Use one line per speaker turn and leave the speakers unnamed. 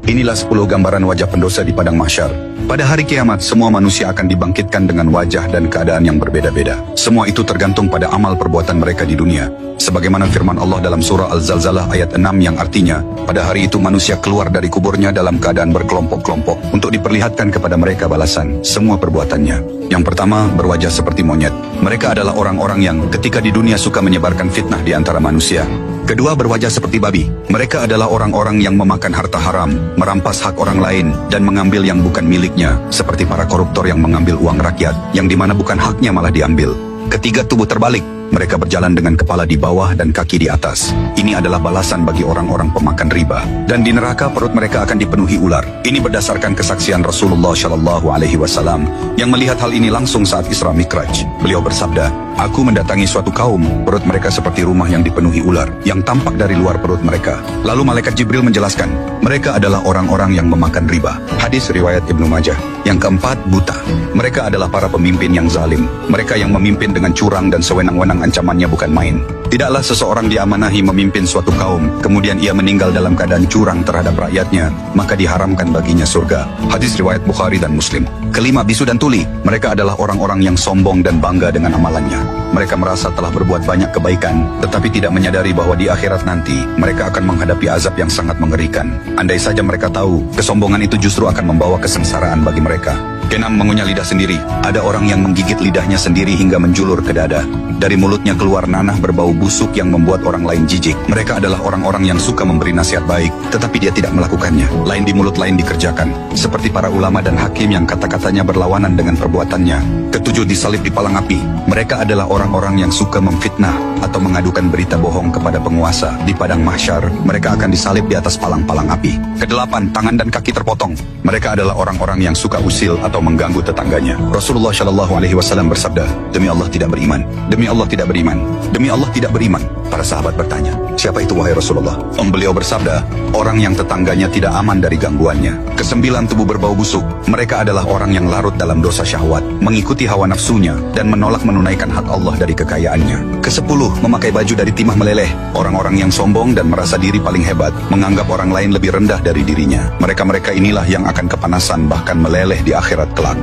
Inilah 10 gambaran wajah pendosa di padang mahsyar. Pada hari kiamat, semua manusia akan dibangkitkan dengan wajah dan keadaan yang berbeda-beda. Semua itu tergantung pada amal perbuatan mereka di dunia. Sebagaimana firman Allah dalam surah Al-Zalzalah ayat 6 yang artinya, pada hari itu manusia keluar dari kuburnya dalam keadaan berkelompok-kelompok untuk diperlihatkan kepada mereka balasan semua perbuatannya. Yang pertama, berwajah seperti monyet. Mereka adalah orang-orang yang ketika di dunia suka menyebarkan fitnah di antara manusia. Kedua, berwajah seperti babi. Mereka adalah orang-orang yang memakan harta haram, merampas hak orang lain, dan mengambil yang bukan miliknya, seperti para koruptor yang mengambil uang rakyat, yang dimana bukan haknya malah diambil. Ketiga, tubuh terbalik. Mereka berjalan dengan kepala di bawah dan kaki di atas. Ini adalah balasan bagi orang-orang pemakan riba. Dan di neraka perut mereka akan dipenuhi ular. Ini berdasarkan kesaksian Rasulullah SAW yang melihat hal ini langsung saat Isra Mikraj. Beliau bersabda, "Aku mendatangi suatu kaum, perut mereka seperti rumah yang dipenuhi ular, yang tampak dari luar perut mereka." Lalu malaikat Jibril menjelaskan, mereka adalah orang-orang yang memakan riba. Hadis riwayat Ibnu Majah. Yang keempat, buta. Mereka adalah para pemimpin yang zalim. Mereka yang memimpin dengan curang dan sewenang-wenang, ancamannya bukan main. Tidaklah seseorang diamanahi memimpin suatu kaum, kemudian ia meninggal dalam keadaan curang terhadap rakyatnya, maka diharamkan baginya surga. Hadis riwayat Bukhari dan Muslim. Kelima, bisu dan tuli. Mereka adalah orang-orang yang sombong dan bangga dengan amalannya. Mereka merasa telah berbuat banyak kebaikan, tetapi tidak menyadari bahwa di akhirat nanti, mereka akan menghadapi azab yang sangat mengerikan. Andai saja mereka tahu, kesombongan itu justru akan membawa kesengsaraan bagi mereka. Keenam, mengunyah lidah sendiri. Ada orang yang menggigit lidahnya sendiri hingga menjulur ke dada. Dari mulutnya keluar nanah berbau busuk yang membuat orang lain jijik. Mereka adalah orang-orang yang suka memberi nasihat baik, tetapi dia tidak melakukannya. Lain di mulut, lain dikerjakan. Seperti para ulama dan hakim yang kata-katanya berlawanan dengan perbuatannya. Ketujuh, disalib di palang api. Mereka adalah orang-orang yang suka memfitnah atau mengadukan berita bohong kepada penguasa. Di padang mahsyar, mereka akan disalib di atas palang-palang api. Kedelapan, tangan dan kaki terpotong. Mereka adalah orang-orang yang suka usil atau mengganggu tetangganya. Rasulullah SAW bersabda, "Demi Allah tidak beriman. Demi Allah tidak beriman. Demi Allah tidak beriman." Para sahabat bertanya, "Siapa itu wahai Rasulullah?" Beliau bersabda, "Orang yang tetangganya tidak aman dari gangguannya." Kesembilan, tubuh berbau busuk. Mereka adalah orang yang larut dalam dosa syahwat, mengikuti hawa nafsunya, dan menolak menunaikan hak Allah dari kekayaannya. Kesepuluh, memakai baju dari timah meleleh. Orang-orang yang sombong dan merasa diri paling hebat, menganggap orang lain lebih rendah dari dirinya. Mereka-mereka inilah yang akan kepanasan bahkan meleleh di akhirat kelak.